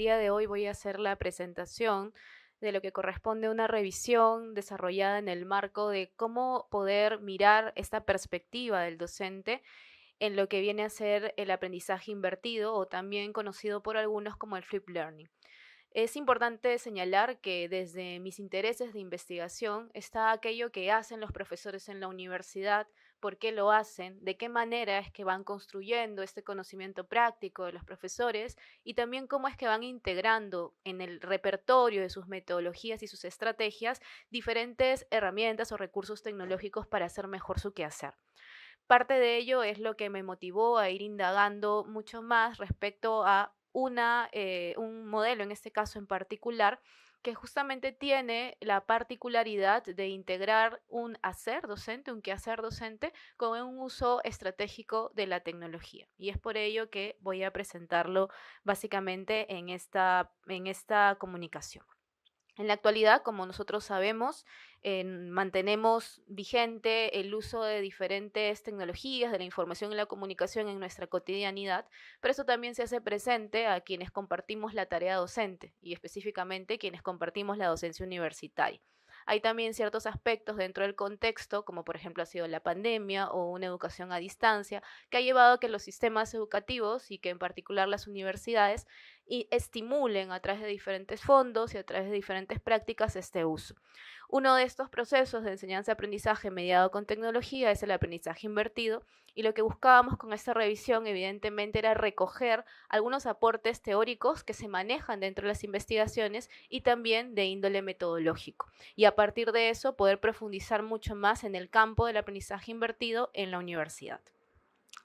día de hoy voy a hacer la presentación de lo que corresponde a una revisión desarrollada en el marco de cómo poder mirar esta perspectiva del docente en lo que viene a ser el aprendizaje invertido o también conocido por algunos como el flip learning. Es importante señalar que desde mis intereses de investigación está aquello que hacen los profesores en la universidad, por qué lo hacen, de qué manera es que van construyendo este conocimiento práctico de los profesores y también cómo es que van integrando en el repertorio de sus metodologías y sus estrategias diferentes herramientas o recursos tecnológicos para hacer mejor su quehacer. Parte de ello es lo que me motivó a ir indagando mucho más respecto a un modelo, en este caso en particular, que justamente tiene la particularidad de integrar un hacer docente, un quehacer docente, con un uso estratégico de la tecnología. Y es por ello que voy a presentarlo básicamente en esta comunicación. En la actualidad, como nosotros sabemos, mantenemos vigente el uso de diferentes tecnologías de la información y la comunicación en nuestra cotidianidad, pero eso también se hace presente a quienes compartimos la tarea docente y específicamente quienes compartimos la docencia universitaria. Hay también ciertos aspectos dentro del contexto, como por ejemplo ha sido la pandemia o una educación a distancia, que ha llevado a que los sistemas educativos y que en particular las universidades y estimulen a través de diferentes fondos y a través de diferentes prácticas este uso. Uno de estos procesos de enseñanza-aprendizaje mediado con tecnología es el aprendizaje invertido y lo que buscábamos con esta revisión evidentemente era recoger algunos aportes teóricos que se manejan dentro de las investigaciones y también de índole metodológico y a partir de eso poder profundizar mucho más en el campo del aprendizaje invertido en la universidad.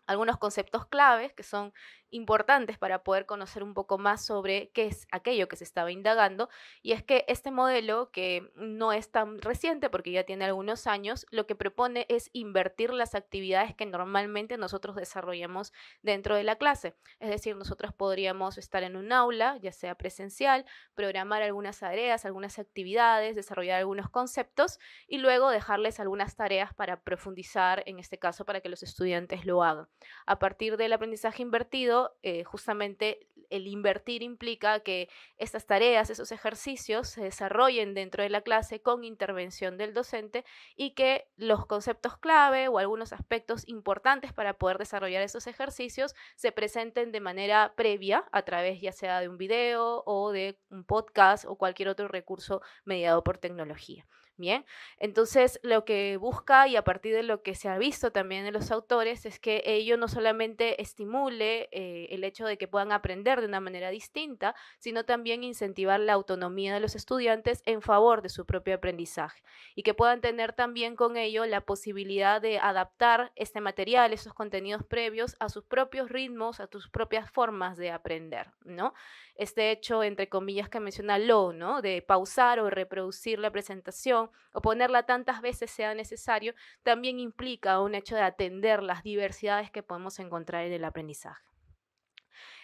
Algunos conceptos claves que son importantes para poder conocer un poco más sobre qué es aquello que se estaba indagando, y es que este modelo, que no es tan reciente porque ya tiene algunos años, lo que propone es invertir las actividades que normalmente nosotros desarrollamos dentro de la clase. Es decir, nosotros podríamos estar en un aula, ya sea presencial, programar algunas tareas, algunas actividades, desarrollar algunos conceptos y luego dejarles algunas tareas para profundizar, en este caso para que los estudiantes lo hagan. A partir del aprendizaje invertido, justamente el invertir implica que estas tareas, esos ejercicios se desarrollen dentro de la clase con intervención del docente y que los conceptos clave o algunos aspectos importantes para poder desarrollar esos ejercicios se presenten de manera previa a través ya sea de un video o de un podcast o cualquier otro recurso mediado por tecnología. Bien, entonces lo que busca y a partir de lo que se ha visto también en los autores es que ello no solamente estimule el hecho de que puedan aprender de una manera distinta, sino también incentivar la autonomía de los estudiantes en favor de su propio aprendizaje y que puedan tener también con ello la posibilidad de adaptar este material, esos contenidos previos a sus propios ritmos, a sus propias formas de aprender, ¿no? Este hecho, entre comillas, que menciona Lowe, ¿no? De pausar o reproducir la presentación o ponerla tantas veces sea necesario, también implica un hecho de atender las diversidades que podemos encontrar en el aprendizaje.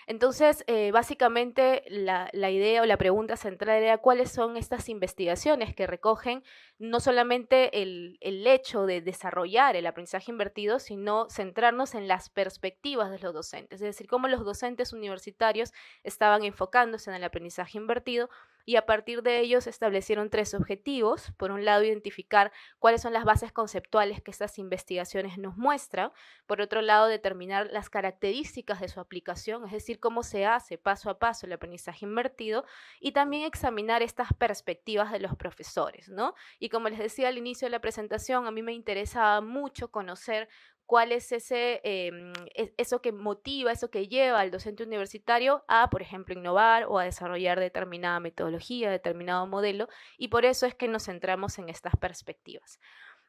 Entonces, básicamente la idea o la pregunta central era cuáles son estas investigaciones que recogen no solamente el hecho de desarrollar el aprendizaje invertido, sino centrarnos en las perspectivas de los docentes, es decir, cómo los docentes universitarios estaban enfocándose en el aprendizaje invertido y a partir de ellos establecieron tres objetivos. Por un lado, identificar cuáles son las bases conceptuales que estas investigaciones nos muestran. Por otro lado, determinar las características de su aplicación, es decir, cómo se hace paso a paso el aprendizaje invertido y también examinar estas perspectivas de los profesores, ¿no? Y como les decía al inicio de la presentación, a mí me interesaba mucho conocer cuál es eso que motiva, eso que lleva al docente universitario a, por ejemplo, innovar o a desarrollar determinada metodología, determinado modelo, y por eso es que nos centramos en estas perspectivas.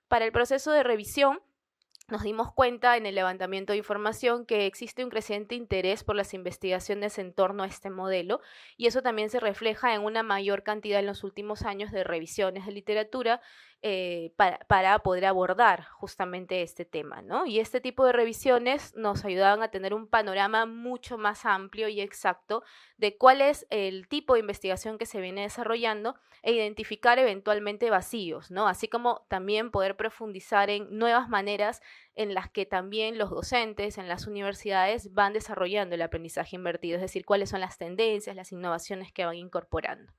Para el proceso de revisión, nos dimos cuenta en el levantamiento de información que existe un creciente interés por las investigaciones en torno a este modelo y eso también se refleja en una mayor cantidad en los últimos años de revisiones de literatura para poder abordar justamente este tema, ¿no? Y este tipo de revisiones nos ayudaban a tener un panorama mucho más amplio y exacto de cuál es el tipo de investigación que se viene desarrollando e identificar eventualmente vacíos, ¿no? Así como también poder profundizar en nuevas maneras en las que también los docentes en las universidades van desarrollando el aprendizaje invertido, es decir, cuáles son las tendencias, las innovaciones que van incorporando.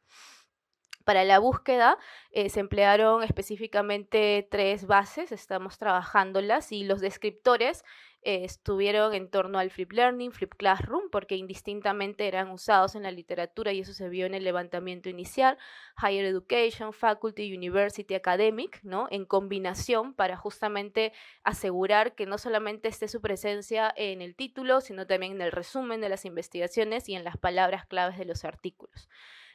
Para la búsqueda se emplearon específicamente 3 bases, estamos trabajándolas, y los descriptores estuvieron en torno al Flip Learning, Flip Classroom, porque indistintamente eran usados en la literatura y eso se vio en el levantamiento inicial, Higher Education, Faculty, University, Academic, ¿no? En combinación para justamente asegurar que no solamente esté su presencia en el título, sino también en el resumen de las investigaciones y en las palabras claves de los artículos.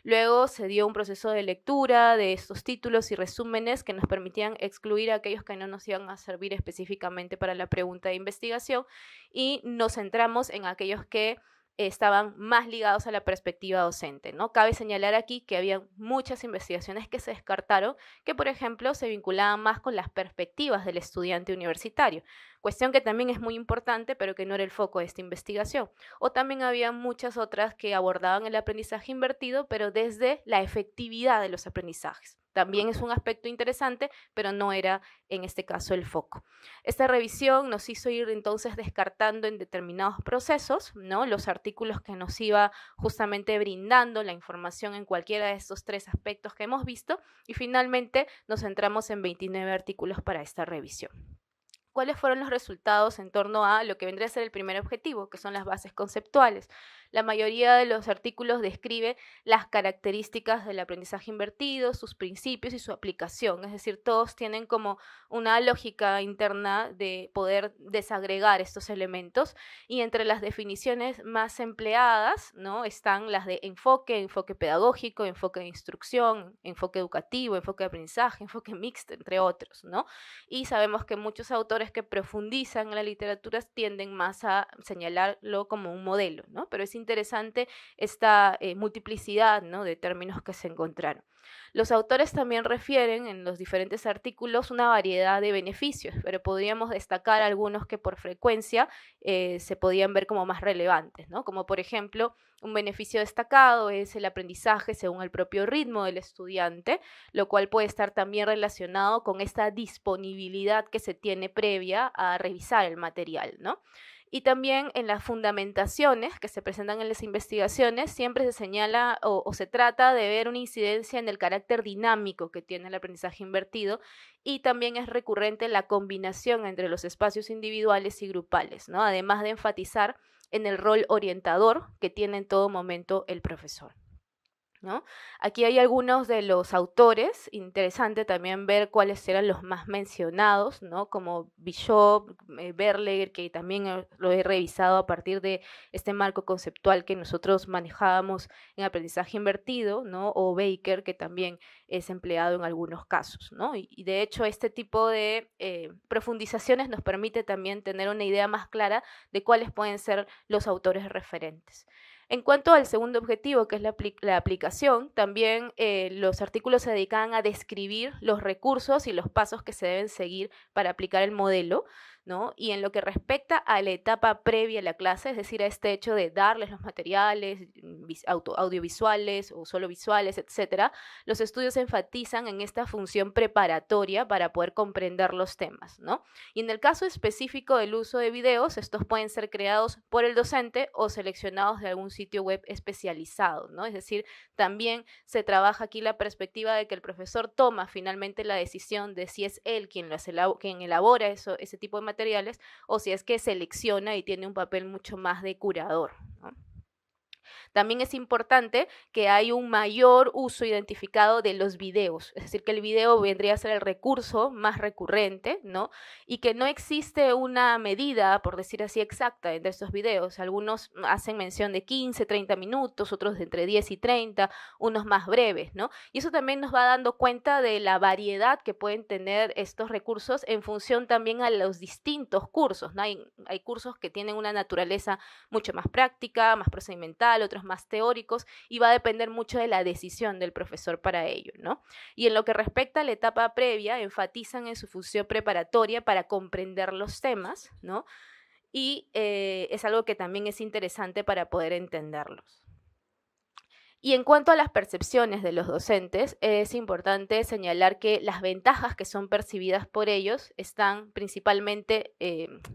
Luego se dio un proceso de lectura de estos títulos y resúmenes que nos permitían excluir aquellos que no nos iban a servir específicamente para la pregunta de investigación y nos centramos en aquellos que estaban más ligados a la perspectiva docente, ¿no? Cabe señalar aquí que había muchas investigaciones que se descartaron, que por ejemplo se vinculaban más con las perspectivas del estudiante universitario, cuestión que también es muy importante, pero que no era el foco de esta investigación. O también había muchas otras que abordaban el aprendizaje invertido, pero desde la efectividad de los aprendizajes. También es un aspecto interesante, pero no era en este caso el foco. Esta revisión nos hizo ir entonces descartando en determinados procesos, ¿no? Los artículos que nos iba justamente brindando la información en cualquiera de estos 3 aspectos que hemos visto, y finalmente nos centramos en 29 artículos para esta revisión. ¿Cuáles fueron los resultados en torno a lo que vendría a ser el primer objetivo, que son las bases conceptuales? La mayoría de los artículos describe las características del aprendizaje invertido, sus principios y su aplicación, es decir, todos tienen como una lógica interna de poder desagregar estos elementos, y entre las definiciones más empleadas, ¿no? Están las de enfoque, enfoque pedagógico, enfoque de instrucción, enfoque educativo, enfoque de aprendizaje, enfoque mixto, entre otros, ¿no? Y sabemos que muchos autores que profundizan en la literatura tienden más a señalarlo como un modelo, ¿no? Pero es interesante esta multiplicidad, ¿no? De términos que se encontraron. Los autores también refieren en los diferentes artículos una variedad de beneficios, pero podríamos destacar algunos que por frecuencia se podían ver como más relevantes, ¿no? Como por ejemplo, un beneficio destacado es el aprendizaje según el propio ritmo del estudiante, lo cual puede estar también relacionado con esta disponibilidad que se tiene previa a revisar el material, ¿no? Y también en las fundamentaciones que se presentan en las investigaciones siempre se señala o se trata de ver una incidencia en el carácter dinámico que tiene el aprendizaje invertido, y también es recurrente la combinación entre los espacios individuales y grupales, ¿no? Además de enfatizar en el rol orientador que tiene en todo momento el profesor, ¿no? Aquí hay algunos de los autores, interesante también ver cuáles eran los más mencionados, ¿no? Como Bishop, Berleger, que también lo he revisado a partir de este marco conceptual que nosotros manejábamos en aprendizaje invertido, ¿no? O Baker, que también es empleado en algunos casos, ¿no? Y de hecho este tipo de profundizaciones nos permite también tener una idea más clara de cuáles pueden ser los autores referentes. En cuanto al segundo objetivo, que es la aplicación, también los artículos se dedican a describir los recursos y los pasos que se deben seguir para aplicar el modelo, ¿no? Y en lo que respecta a la etapa previa a la clase, es decir, a este hecho de darles los materiales audiovisuales o solo visuales, etcétera, los estudios enfatizan en esta función preparatoria para poder comprender los temas, ¿no? Y en el caso específico del uso de videos, estos pueden ser creados por el docente o seleccionados de algún sitio web especializado, ¿no? Es decir, también se trabaja aquí la perspectiva de que el profesor toma finalmente la decisión de si es él quien elabora ese tipo de materiales, o si es que selecciona y tiene un papel mucho más de curador, ¿no? También es importante que hay un mayor uso identificado de los videos, es decir, que el video vendría a ser el recurso más recurrente, ¿no? Y que no existe una medida, por decir así, exacta entre estos videos. Algunos hacen mención de 15, 30 minutos, otros de entre 10 y 30, unos más breves, ¿no? Y eso también nos va dando cuenta de la variedad que pueden tener estos recursos en función también a los distintos cursos, ¿no? Hay cursos que tienen una naturaleza mucho más práctica, más procedimental, conceptual, otros más teóricos, y va a depender mucho de la decisión del profesor para ello, ¿no? Y en lo que respecta a la etapa previa, enfatizan en su función preparatoria para comprender los temas, ¿no? Y es algo que también es interesante para poder entenderlos. Y en cuanto a las percepciones de los docentes, es importante señalar que las ventajas que son percibidas por ellos están principalmente,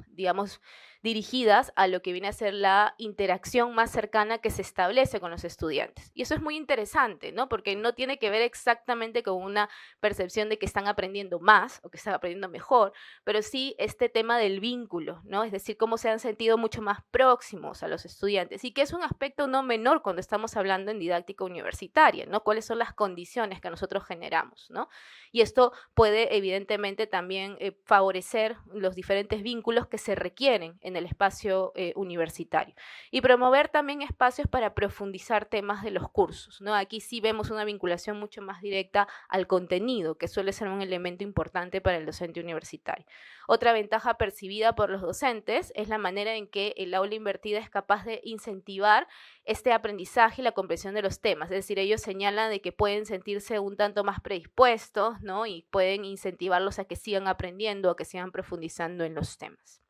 digamos, dirigidas a lo que viene a ser la interacción más cercana que se establece con los estudiantes. Y eso es muy interesante, ¿no? Porque no tiene que ver exactamente con una percepción de que están aprendiendo más o que están aprendiendo mejor, pero sí este tema del vínculo, ¿no? Es decir, cómo se han sentido mucho más próximos a los estudiantes, y que es un aspecto no menor cuando estamos hablando en didáctica universitaria, ¿no? ¿Cuáles son las condiciones que nosotros generamos, ¿no? Y esto puede evidentemente también favorecer los diferentes vínculos que se requieren en el espacio universitario. Y promover también espacios para profundizar temas de los cursos, ¿no? Aquí sí vemos una vinculación mucho más directa al contenido, que suele ser un elemento importante para el docente universitario. Otra ventaja percibida por los docentes es la manera en que el aula invertida es capaz de incentivar este aprendizaje y la comprensión de los temas. Es decir, ellos señalan de que pueden sentirse un tanto más predispuestos, ¿no? Y pueden incentivarlos a que sigan aprendiendo, a que sigan profundizando en los temas.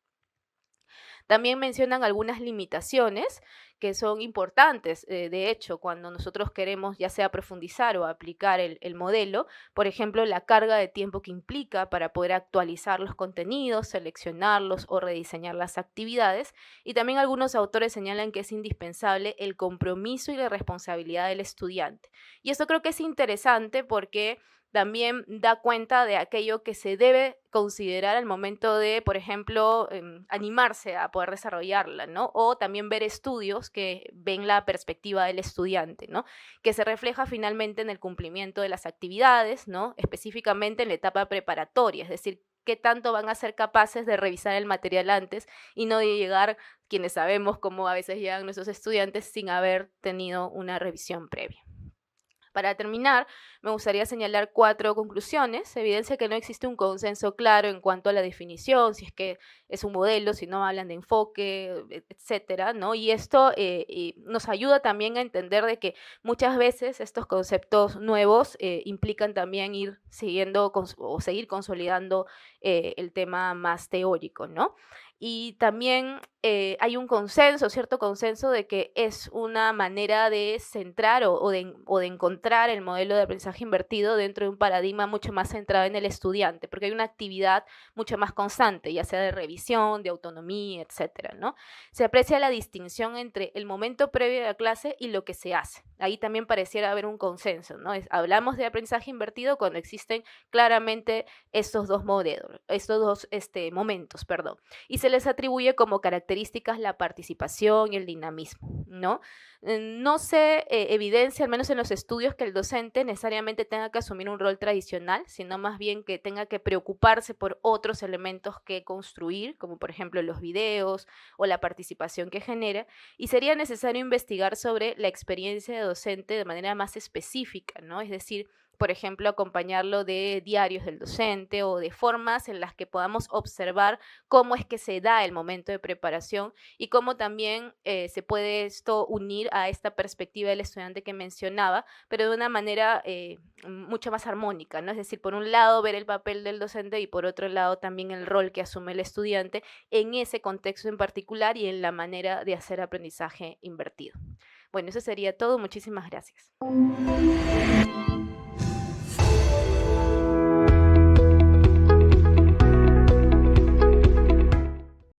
También mencionan algunas limitaciones que son importantes, de hecho, cuando nosotros queremos ya sea profundizar o aplicar el modelo. Por ejemplo, la carga de tiempo que implica para poder actualizar los contenidos, seleccionarlos o rediseñar las actividades. Y también algunos autores señalan que es indispensable el compromiso y la responsabilidad del estudiante. Y esto creo que es interesante porque también da cuenta de aquello que se debe considerar al momento de, por ejemplo, animarse a poder desarrollarla, ¿no? O también ver estudios que ven la perspectiva del estudiante, ¿no? Que se refleja finalmente en el cumplimiento de las actividades, ¿no? Específicamente en la etapa preparatoria, es decir, qué tanto van a ser capaces de revisar el material antes y no de llegar, quienes sabemos cómo a veces llegan nuestros estudiantes sin haber tenido una revisión previa. Para terminar, me gustaría señalar 4 conclusiones. Evidencia que no existe un consenso claro en cuanto a la definición, si es que es un modelo, si no hablan de enfoque, etcétera, ¿no? Y esto nos ayuda también a entender de que muchas veces estos conceptos nuevos implican también ir siguiendo o seguir consolidando el tema más teórico, ¿no? Y también hay un consenso, cierto consenso de que es una manera de centrar o de encontrar el modelo de aprendizaje invertido dentro de un paradigma mucho más centrado en el estudiante, porque hay una actividad mucho más constante, ya sea de revisión, de autonomía, etcétera, ¿no? Se aprecia la distinción entre el momento previo de la clase y lo que se hace. Ahí también pareciera haber un consenso, ¿no? Hablamos de aprendizaje invertido cuando existen claramente estos dos modelos, estos dos momentos, perdón. Y se les atribuye como características la participación y el dinamismo, ¿no? No se evidencia, al menos en los estudios, que el docente necesariamente tenga que asumir un rol tradicional, sino más bien que tenga que preocuparse por otros elementos que construir, como por ejemplo los videos o la participación que genera, y sería necesario investigar sobre la experiencia de docente de manera más específica, ¿no? Es decir, por ejemplo, acompañarlo de diarios del docente o de formas en las que podamos observar cómo es que se da el momento de preparación y cómo también se puede esto unir a esta perspectiva del estudiante que mencionaba, pero de una manera mucho más armónica, ¿no? Es decir, por un lado ver el papel del docente y por otro lado también el rol que asume el estudiante en ese contexto en particular y en la manera de hacer aprendizaje invertido. Bueno, eso sería todo. Muchísimas gracias.